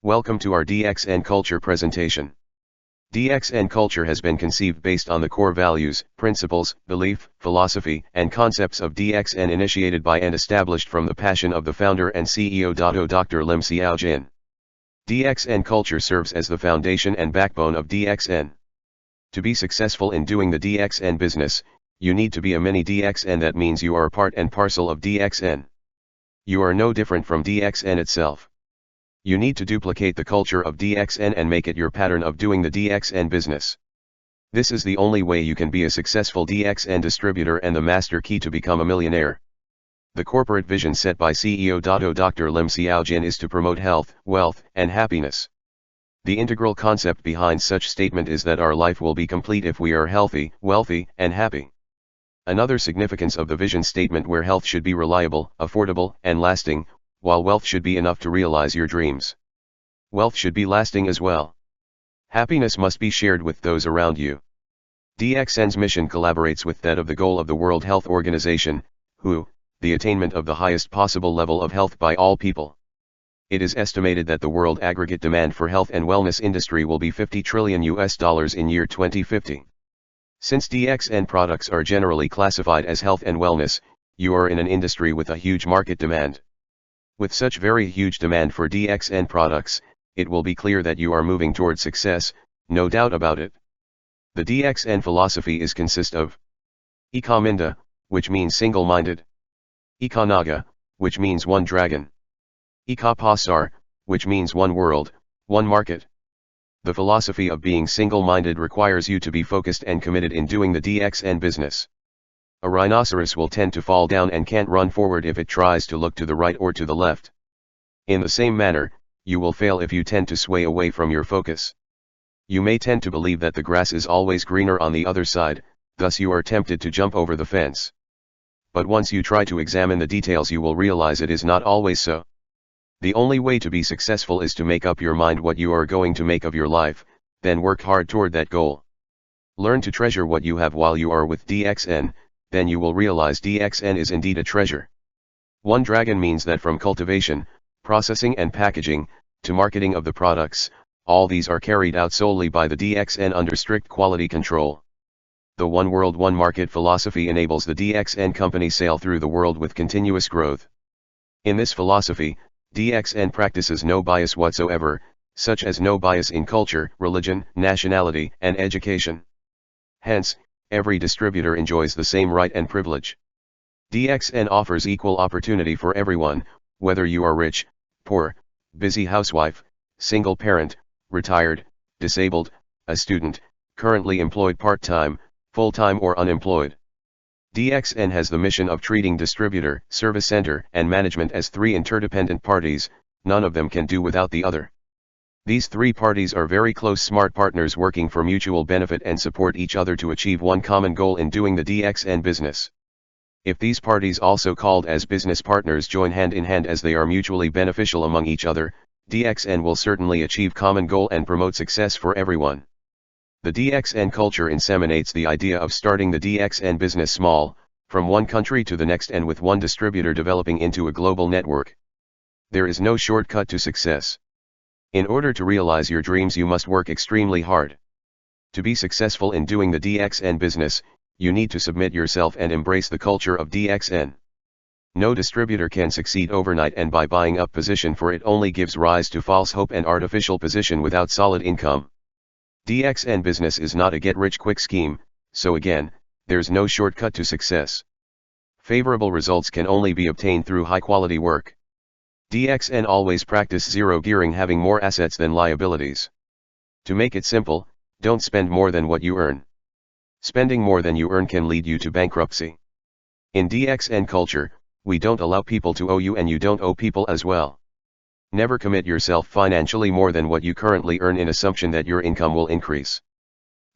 Welcome to our DXN Culture presentation. DXN Culture has been conceived based on the core values, principles, belief, philosophy, and concepts of DXN initiated by and established from the passion of the founder and CEO Dr. Lim Xiaojin. DXN Culture serves as the foundation and backbone of DXN. To be successful in doing the DXN business, you need to be a mini DXN. That means you are a part and parcel of DXN. You are no different from DXN itself. You need to duplicate the culture of DXN and make it your pattern of doing the DXN business. This is the only way you can be a successful DXN distributor and the master key to become a millionaire. The corporate vision set by CEO Dr. Lim Xiaojin is to promote health, wealth, and happiness. The integral concept behind such statement is that our life will be complete if we are healthy, wealthy, and happy. Another significance of the vision statement where health should be reliable, affordable, and lasting, while wealth should be enough to realize your dreams. Wealth should be lasting as well. Happiness must be shared with those around you. DXN's mission collaborates with that of the goal of the World Health Organization, WHO, the attainment of the highest possible level of health by all people. It is estimated that the world aggregate demand for health and wellness industry will be $50 trillion in year 2050. Since DXN products are generally classified as health and wellness, you are in an industry with a huge market demand. With such very huge demand for DXN products, it will be clear that you are moving toward success, no doubt about it. The DXN philosophy consists of Ekaminda, which means single-minded; Ekanaga, which means one dragon; Ekapasar, which means one world, one market. The philosophy of being single-minded requires you to be focused and committed in doing the DXN business. A rhinoceros will tend to fall down and can't run forward if it tries to look to the right or to the left. In the same manner, you will fail if you tend to sway away from your focus. You may tend to believe that the grass is always greener on the other side, thus you are tempted to jump over the fence. But once you try to examine the details, you will realize it is not always so. The only way to be successful is to make up your mind what you are going to make of your life, then work hard toward that goal. Learn to treasure what you have while you are with DXN, then you will realize DXN is indeed a treasure. One dragon means that from cultivation, processing and packaging, to marketing of the products, all these are carried out solely by the DXN under strict quality control. The one world one market philosophy enables the DXN company sail through the world with continuous growth. In this philosophy, DXN practices no bias whatsoever, such as no bias in culture, religion, nationality, and education. Hence, every distributor enjoys the same right and privilege. DXN offers equal opportunity for everyone, whether you are rich, poor, busy housewife, single parent, retired, disabled, a student, currently employed part-time, full-time or unemployed. DXN has the mission of treating distributor, service center, and management as three interdependent parties. None of them can do without the other. These three parties are very close smart partners working for mutual benefit and support each other to achieve one common goal in doing the DXN business. If these parties, also called as business partners, join hand in hand as they are mutually beneficial among each other, DXN will certainly achieve common goal and promote success for everyone. The DXN culture inseminates the idea of starting the DXN business small, from one country to the next and with one distributor developing into a global network. There is no shortcut to success. In order to realize your dreams, you must work extremely hard. To be successful in doing the DXN business, you need to submit yourself and embrace the culture of DXN. No distributor can succeed overnight, and by buying up position for it only gives rise to false hope and artificial position without solid income. DXN business is not a get-rich-quick scheme, so again, there's no shortcut to success. Favorable results can only be obtained through high-quality work. DXN always practice zero gearing, having more assets than liabilities. To make it simple, don't spend more than what you earn. Spending more than you earn can lead you to bankruptcy. In DXN culture, we don't allow people to owe you, and you don't owe people as well. Never commit yourself financially more than what you currently earn in assumption that your income will increase.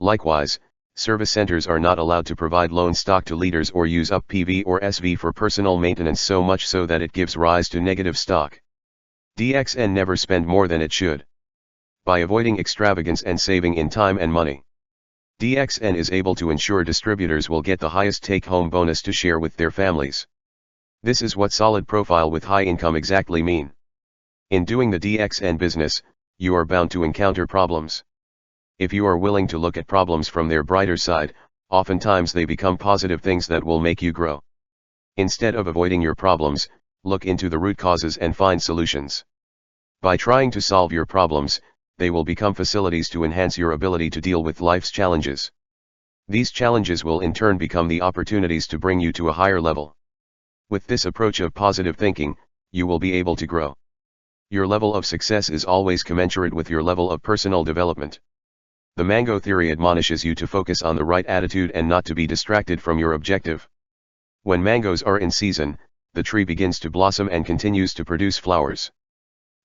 Likewise, service centers are not allowed to provide loan stock to leaders or use up PV or SV for personal maintenance so much so that it gives rise to negative stock. DXN never spend more than it should. By avoiding extravagance and saving in time and money, DXN is able to ensure distributors will get the highest take-home bonus to share with their families. This is what solid profile with high income exactly mean. In doing the DXN business, you are bound to encounter problems. If you are willing to look at problems from their brighter side, oftentimes they become positive things that will make you grow. Instead of avoiding your problems, look into the root causes and find solutions. By trying to solve your problems, they will become facilities to enhance your ability to deal with life's challenges. These challenges will in turn become the opportunities to bring you to a higher level. With this approach of positive thinking, you will be able to grow. Your level of success is always commensurate with your level of personal development. The mango theory admonishes you to focus on the right attitude and not to be distracted from your objective. When mangoes are in season, the tree begins to blossom and continues to produce flowers.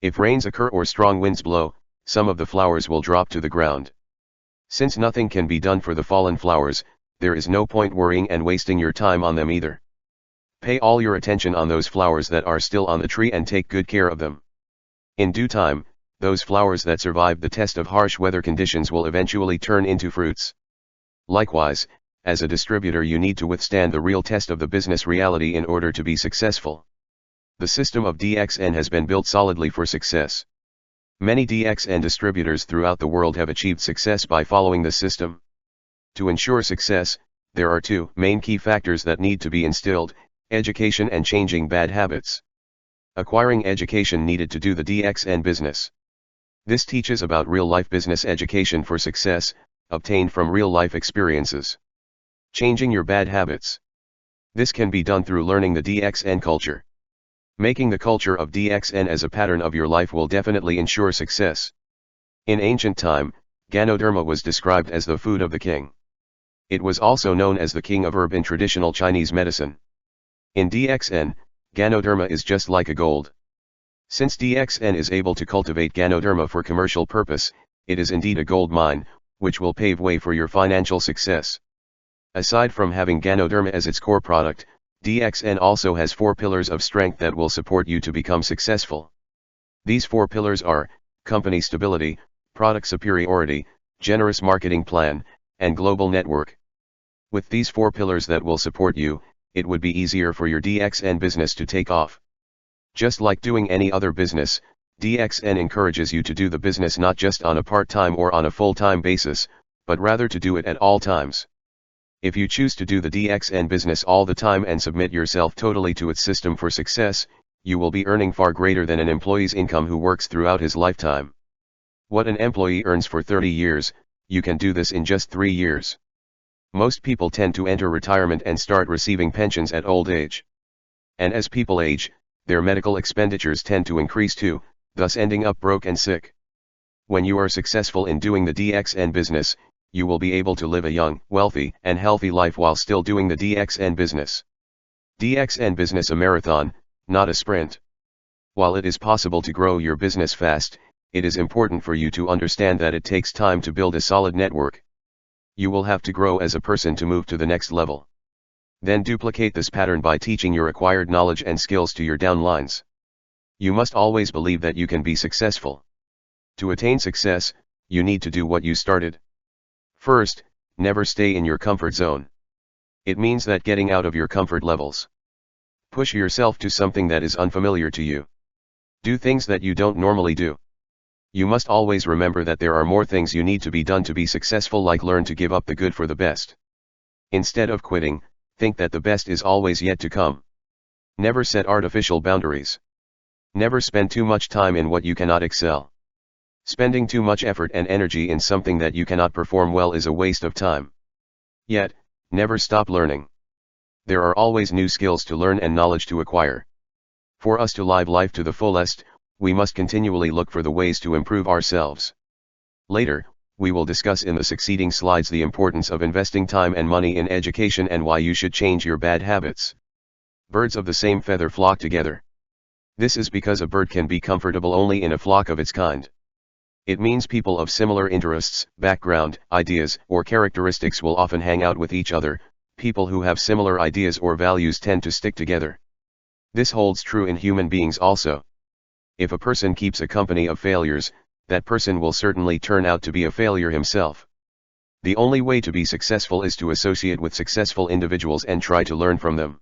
If rains occur or strong winds blow, some of the flowers will drop to the ground. Since nothing can be done for the fallen flowers, there is no point worrying and wasting your time on them either. Pay all your attention on those flowers that are still on the tree and take good care of them. In due time, those flowers that survived the test of harsh weather conditions will eventually turn into fruits. Likewise, as a distributor you need to withstand the real test of the business reality in order to be successful. The system of DXN has been built solidly for success. Many DXN distributors throughout the world have achieved success by following this system. To ensure success, there are two main key factors that need to be instilled: education and changing bad habits. Acquiring education needed to do the DXN business. This teaches about real-life business education for success, obtained from real-life experiences. Changing your bad habits. This can be done through learning the DXN culture. Making the culture of DXN as a pattern of your life will definitely ensure success. In ancient time, Ganoderma was described as the food of the king. It was also known as the king of herb in traditional Chinese medicine. In DXN, Ganoderma is just like a gold. Since DXN is able to cultivate Ganoderma for commercial purpose, it is indeed a gold mine, which will pave way for your financial success. Aside from having Ganoderma as its core product, DXN also has 4 pillars of strength that will support you to become successful. These 4 pillars are: company stability, product superiority, generous marketing plan, and global network. With these 4 pillars that will support you, it would be easier for your DXN business to take off. Just like doing any other business, DXN encourages you to do the business not just on a part-time or on a full-time basis, but rather to do it at all times. If you choose to do the DXN business all the time and submit yourself totally to its system for success, you will be earning far greater than an employee's income who works throughout his lifetime. What an employee earns for 30 years, you can do this in just 3 years. Most people tend to enter retirement and start receiving pensions at old age. And as people age, their medical expenditures tend to increase too, thus ending up broke and sick. When you are successful in doing the DXN business, you will be able to live a young, wealthy, and healthy life while still doing the DXN business. DXN business a marathon, not a sprint. While it is possible to grow your business fast, it is important for you to understand that it takes time to build a solid network. You will have to grow as a person to move to the next level. Then duplicate this pattern by teaching your acquired knowledge and skills to your downlines. You must always believe that you can be successful. To attain success, you need to do what you started. First, never stay in your comfort zone. It means that getting out of your comfort levels. Push yourself to something that is unfamiliar to you. Do things that you don't normally do. You must always remember that there are more things you need to be done to be successful, like learn to give up the good for the best. Instead of quitting, think that the best is always yet to come. Never set artificial boundaries. Never spend too much time in what you cannot excel. Spending too much effort and energy in something that you cannot perform well is a waste of time. Yet, never stop learning. There are always new skills to learn and knowledge to acquire. For us to live life to the fullest, we must continually look for the ways to improve ourselves. Later, we will discuss in the succeeding slides the importance of investing time and money in education and why you should change your bad habits. Birds of the same feather flock together. This is because a bird can be comfortable only in a flock of its kind. It means people of similar interests, background, ideas, or characteristics will often hang out with each other. People who have similar ideas or values tend to stick together. This holds true in human beings also. If a person keeps a company of failures, that person will certainly turn out to be a failure himself. The only way to be successful is to associate with successful individuals and try to learn from them.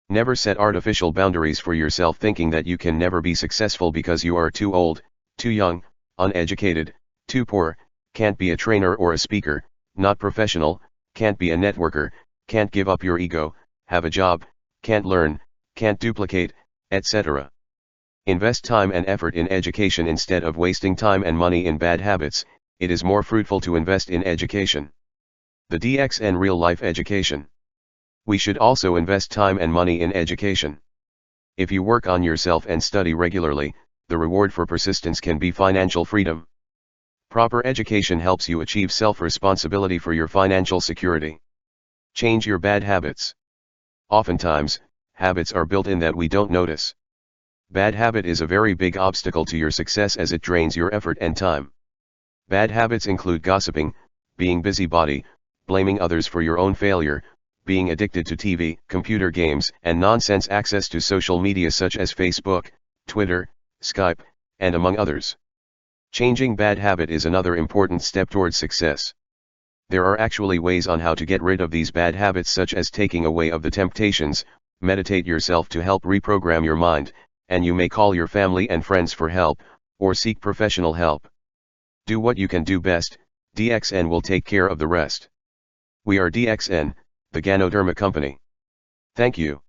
Never set artificial boundaries for yourself thinking that you can never be successful because you are too old, too young, uneducated, too poor, can't be a trainer or a speaker, not professional, can't be a networker, can't give up your ego, have a job, can't learn, can't duplicate, etc. Invest time and effort in education instead of wasting time and money in bad habits. It is more fruitful to invest in education. The DXN Real Life Education. We should also invest time and money in education. If you work on yourself and study regularly, the reward for persistence can be financial freedom. Proper education helps you achieve self-responsibility for your financial security. Change your bad habits. Oftentimes, habits are built in that we don't notice. Bad habit is a very big obstacle to your success as it drains your effort and time. Bad habits include gossiping, being busybody, blaming others for your own failure, being addicted to TV, computer games, and nonsense access to social media such as Facebook, Twitter, Skype, and among others. Changing bad habit is another important step towards success. There are actually ways on how to get rid of these bad habits, such as taking away of the temptations, meditate yourself to help reprogram your mind, and you may call your family and friends for help, or seek professional help. Do what you can do best, DXN will take care of the rest. We are DXN, the Ganoderma Company. Thank you.